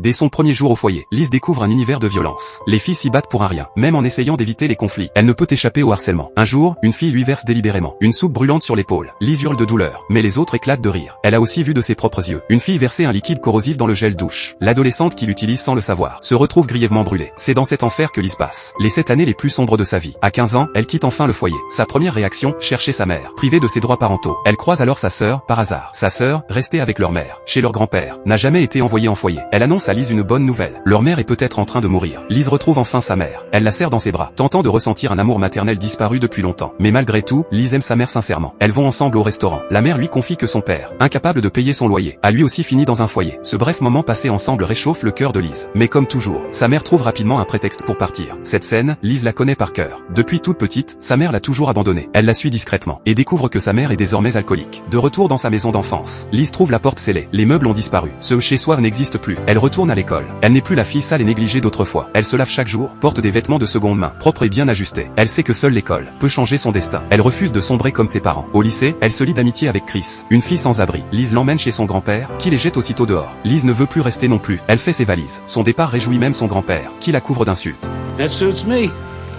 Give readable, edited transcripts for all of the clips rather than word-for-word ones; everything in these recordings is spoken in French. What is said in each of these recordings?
Dès son premier jour au foyer, Liz découvre un univers de violence. Les filles s'y battent pour un rien, même en essayant d'éviter les conflits. Elle ne peut échapper au harcèlement. Un jour, une fille lui verse délibérément une soupe brûlante sur l'épaule. Liz hurle de douleur, mais les autres éclatent de rire. Elle a aussi vu de ses propres yeux une fille verser un liquide corrosif dans le gel douche. L'adolescente qui l'utilise sans le savoir se retrouve grièvement brûlée. C'est dans cet enfer que Liz passe les 7 années les plus sombres de sa vie. À 15 ans, elle quitte enfin le foyer. Sa première réaction, chercher sa mère. Privée de ses droits parentaux, elle croise alors sa sœur, par hasard. Sa sœur, restée avec leur mère, chez leur grand-père, n'a jamais été envoyée en foyer. Elle annonce à Liz une bonne nouvelle. Leur mère est peut-être en train de mourir. Liz retrouve enfin sa mère. Elle la serre dans ses bras, tentant de ressentir un amour maternel disparu depuis longtemps. Mais malgré tout, Liz aime sa mère sincèrement. Elles vont ensemble au restaurant. La mère lui confie que son père, incapable de payer son loyer, a lui aussi fini dans un foyer. Ce bref moment passé ensemble réchauffe le cœur de Liz. Mais comme toujours, sa mère trouve rapidement un prétexte pour partir. Cette scène, Liz la connaît par cœur. Depuis toute petite, sa mère l'a toujours abandonnée. Elle la suit discrètement et découvre que sa mère est désormais alcoolique. De retour dans sa maison d'enfance, Liz trouve la porte scellée. Les meubles ont disparu. Ce chez-soi n'existe plus. Elle retourne à l'école. Elle n'est plus la fille sale et négligée d'autrefois. Elle se lave chaque jour, porte des vêtements de seconde main, propres et bien ajustés. Elle sait que seule l'école peut changer son destin. Elle refuse de sombrer comme ses parents. Au lycée, elle se lie d'amitié avec Chris, une fille sans abri. Liz l'emmène chez son grand-père, qui les jette aussitôt dehors. Liz ne veut plus rester non plus. Elle fait ses valises. Son départ réjouit même son grand-père, qui la couvre d'insultes. That suits me.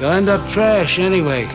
You'll end up trash anyway.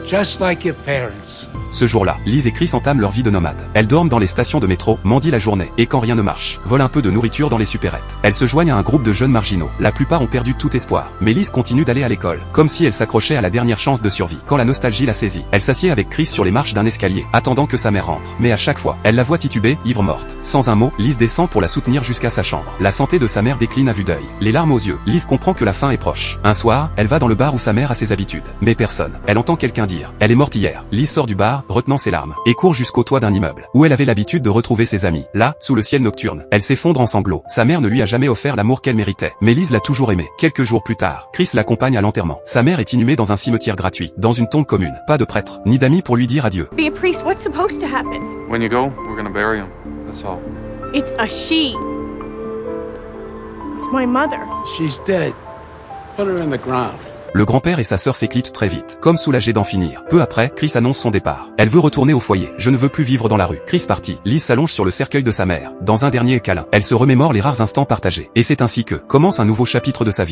Just like your parents. Ce jour-là, Liz et Chris entament leur vie de nomades. Elles dorment dans les stations de métro, mendient la journée, et quand rien ne marche, volent un peu de nourriture dans les supérettes. Elles se joignent à un groupe de jeunes marginaux. La plupart ont perdu tout espoir. Mais Liz continue d'aller à l'école, comme si elle s'accrochait à la dernière chance de survie. Quand la nostalgie la saisit, elle s'assied avec Chris sur les marches d'un escalier, attendant que sa mère rentre. Mais à chaque fois, elle la voit tituber, ivre morte. Sans un mot, Liz descend pour la soutenir jusqu'à sa chambre. La santé de sa mère décline à vue d'œil. Les larmes aux yeux, Liz comprend que la fin est proche. Un soir, elle va dans le bar où sa mère a ses habitudes. Mais personne. Elle entend quelqu'un dire: elle est morte hier. Liz sort du bar, retenant ses larmes, et court jusqu'au toit d'un immeuble, où elle avait l'habitude de retrouver ses amis. Là, sous le ciel nocturne, elle s'effondre en sanglots. Sa mère ne lui a jamais offert l'amour qu'elle méritait, mais Liz l'a toujours aimé. Quelques jours plus tard, Chris l'accompagne à l'enterrement. Sa mère est inhumée dans un cimetière gratuit, dans une tombe commune. Pas de prêtre, ni d'amis pour lui dire adieu. Be a priest, what's supposed to happen? When you go, we're gonna bury him. That's all. It's a she. It's my mother. She's dead. Put her in the ground. Le grand-père et sa sœur s'éclipsent très vite, comme soulagés d'en finir. Peu après, Chris annonce son départ. Elle veut retourner au foyer. Je ne veux plus vivre dans la rue. Chris parti. Liz s'allonge sur le cercueil de sa mère. Dans un dernier câlin, elle se remémore les rares instants partagés. Et c'est ainsi que commence un nouveau chapitre de sa vie.